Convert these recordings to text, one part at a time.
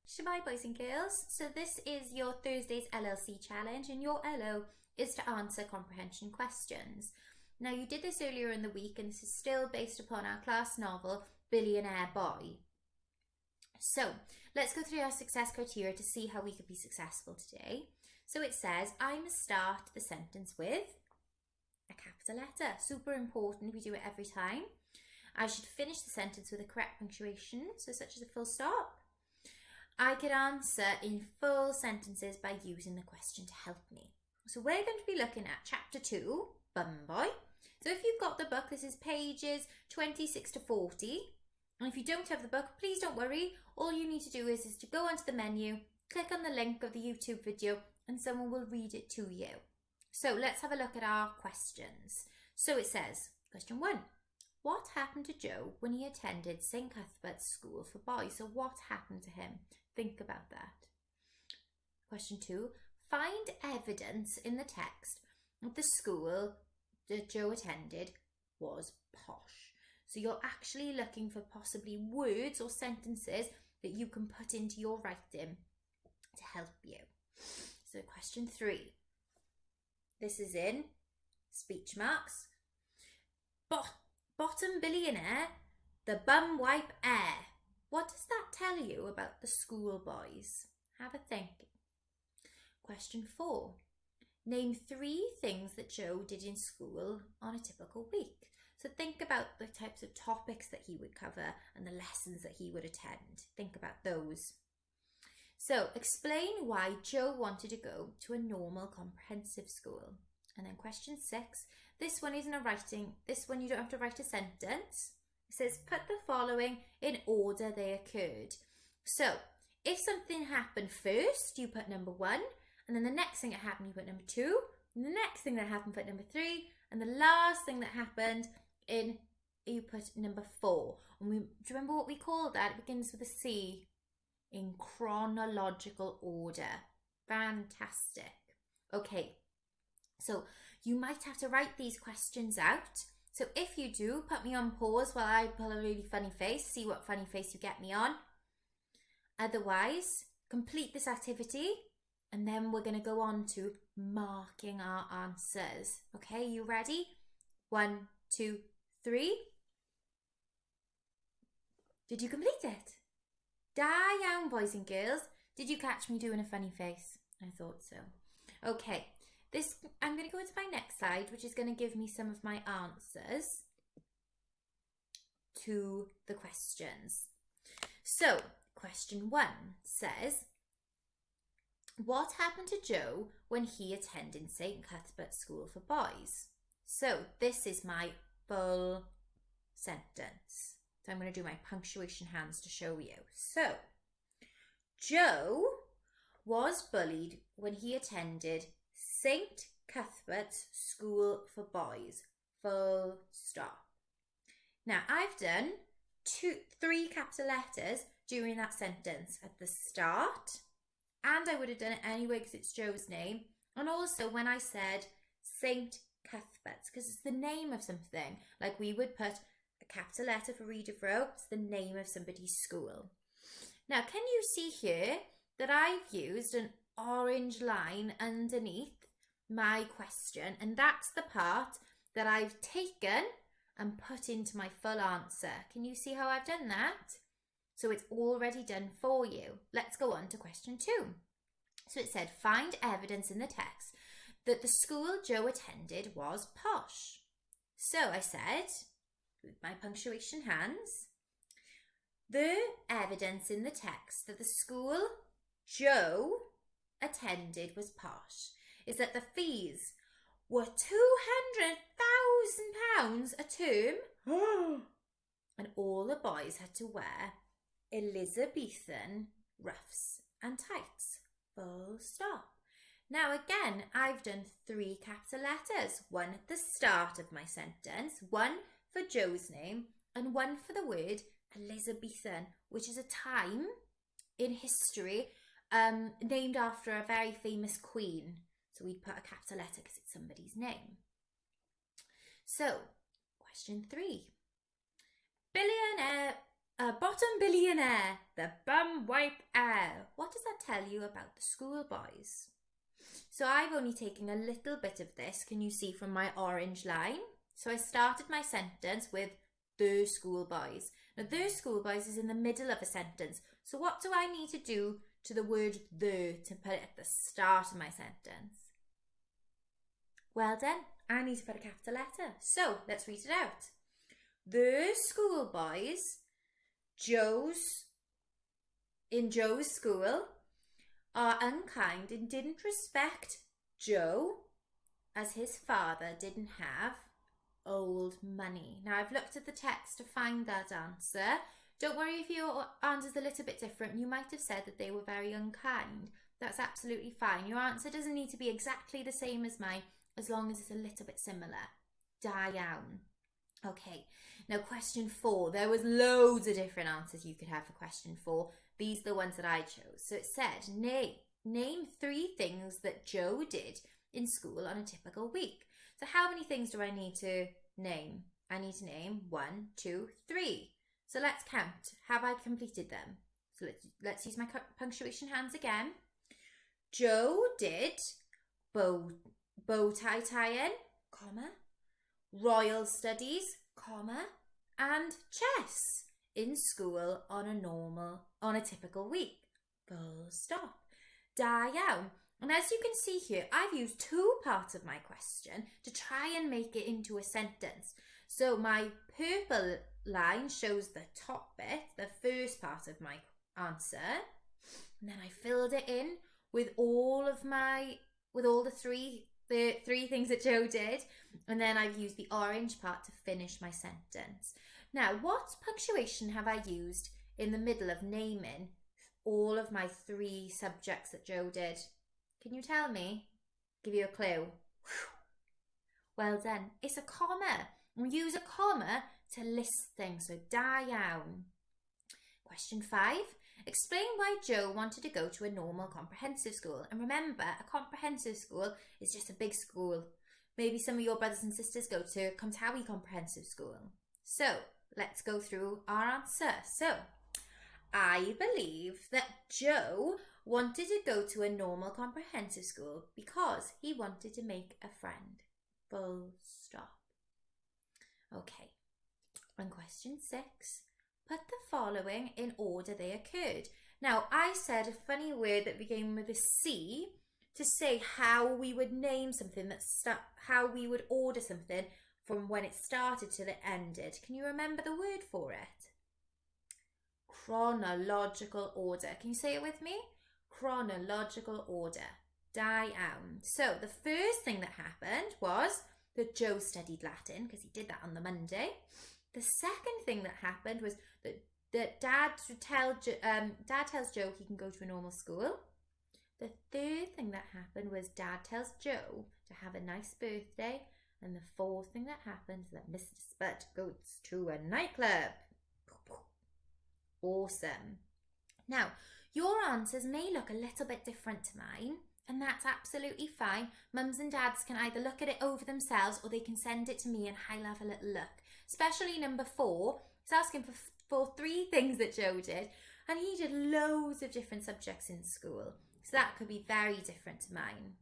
Shemai boys and girls, so this is your Thursday's LLC challenge and your LO is to answer comprehension questions. Now you did this earlier in the week and this is still based upon our class novel Billionaire Boy. So let's go through our success criteria to see how we could be successful today. So it says I must start the sentence with a capital letter. Super important, we do it every time. I should finish the sentence with a correct punctuation, so such as a full stop. I could answer in full sentences by using the question to help me. So we're going to be looking at chapter 2, Bum Boy. So if you've got the book, this is pages 26 to 40. And if you don't have the book, please don't worry. All you need to do is to go onto the menu, click on the link of the YouTube video, and someone will read it to you. So let's have a look at our questions. So it says, question 1. What happened to Joe when he attended St. Cuthbert's School for Boys? So what happened to him? Think about that. Question 2. Find evidence in the text that the school that Joe attended was posh. So you're actually looking for possibly words or sentences that you can put into your writing to help you. So question 3. This is in speech marks. Bottom billionaire, the bum wipe air. What does that tell you about the school boys? Have a think. Question 4. Name 3 things that Joe did in school on a typical week. So think about the types of topics that he would cover and the lessons that he would attend. Think about those. So explain why Joe wanted to go to a normal comprehensive school. And then question 6. This one isn't a writing. This one you don't have to write a sentence. It says put the following in order they occurred. So if something happened first, you put number 1. And then the next thing that happened, you put number 2. And the next thing that happened, put number 3. And the last thing that happened, you put number 4. And do you remember what we call that? It begins with a C. In chronological order. Fantastic. Okay. So you might have to write these questions out. So if you do, put me on pause while I pull a really funny face. See what funny face you get me on. Otherwise, complete this activity. And then we're going to go on to marking our answers. Okay, you ready? 1, 2, 3. Did you complete it? Da young boys and girls. Did you catch me doing a funny face? I thought so. Okay, I'm going to go into my next slide, which is going to give me some of my answers to the questions. So, question 1 says, what happened to Joe when he attended St. Cuthbert's School for Boys? So this is my full sentence. So I'm going to do my punctuation hands to show you. So, Joe was bullied when he attended St. Cuthbert's School for Boys. Full stop. Now I've done 3 capital letters during that sentence at the start. And I would have done it anyway because it's Joe's name. And also when I said St. Cuthbert's, because it's the name of something. Like we would put a capital letter for read of row. It's the name of somebody's school. Now, can you see here that I've used an orange line underneath my question? And that's the part that I've taken and put into my full answer. Can you see how I've done that? So it's already done for you. Let's go on to question 2. So it said, find evidence in the text that the school Joe attended was posh. So I said, with my punctuation hands, the evidence in the text that the school Joe attended was posh is that the fees were £200,000 a term and all the boys had to wear Elizabethan ruffs and tights. Full stop. Now again, I've done 3 capital letters. 1 at the start of my sentence, 1 for Joe's name, and 1 for the word Elizabethan, which is a time in history named after a very famous queen. So we'd put a capital letter because it's somebody's name. So, question 3. Billionaire A bottom billionaire, the bum wipe heir. What does that tell you about the schoolboys? So I've only taken a little bit of this, can you see from my orange line? So I started my sentence with the schoolboys. Now the schoolboys is in the middle of a sentence. So what do I need to do to the word the to put it at the start of my sentence? Well done. I need to put a capital letter. So let's read it out. The schoolboys in Joe's school are unkind and didn't respect Joe as his father didn't have old money. Now I've looked at the text to find that answer. Don't worry if your answer's a little bit different. You might have said that they were very unkind. That's absolutely fine. Your answer doesn't need to be exactly the same as mine as long as it's a little bit similar. Down. Okay, now question 4. There was loads of different answers you could have for question 4. These are the ones that I chose. So it said, name 3 things that Joe did in school on a typical week. So how many things do I need to name? I need to name 1, 2, 3. So let's count. Have I completed them? So let's use my punctuation hands again. Joe did bow tie tying, comma, royal studies, comma, and chess in school on a typical week. Full stop. Down. And as you can see here, I've used 2 parts of my question to try and make it into a sentence. So my purple line shows the top bit, the first part of my answer. And then I filled it in with all the 3 things that Joe did. And then I've used the orange part to finish my sentence. Now, what punctuation have I used in the middle of naming all of my 3 subjects that Joe did? Can you tell me? Give you a clue. Well done. It's a comma. We use a comma to list things, so down. Question 5. Explain why Joe wanted to go to a normal comprehensive school. And remember, a comprehensive school is just a big school. Maybe some of your brothers and sisters go to Comtawi Comprehensive School. So, let's go through our answer. So, I believe that Joe wanted to go to a normal comprehensive school because he wanted to make a friend. Full stop. Okay, and question 6. Put the following in order they occurred. Now, I said a funny word that began with a C to say how we would name something, how we would order something from when it started till it ended. Can you remember the word for it? Chronological order. Can you say it with me? Chronological order. Down. So the first thing that happened was that Joe studied Latin because he did that on the Monday. The second thing that happened was that Dad tells Joe he can go to a normal school. The third thing that happened was Dad tells Joe to have a nice birthday. And the fourth thing that happened is that Mr. Spud goes to a nightclub. Awesome. Now, your answers may look a little bit different to mine, and that's absolutely fine. Mums and dads can either look at it over themselves or they can send it to me and I'll have a little look. Especially number 4, it's asking for 3 things that Joe did, and he did loads of different subjects in school. So that could be very different to mine.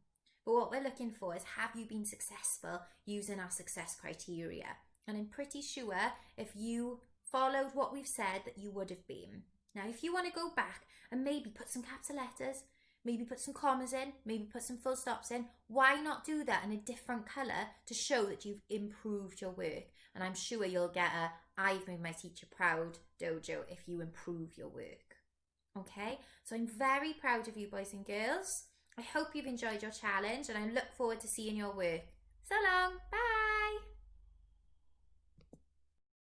But what we're looking for is, have you been successful using our success criteria? And I'm pretty sure if you followed what we've said that you would have been. Now, if you want to go back and maybe put some capital letters, maybe put some commas in, maybe put some full stops in, why not do that in a different colour to show that you've improved your work? And I'm sure you'll get a I've made my teacher proud dojo if you improve your work. Okay, so I'm very proud of you, boys and girls. I hope you've enjoyed your challenge and I look forward to seeing your work. So long, bye.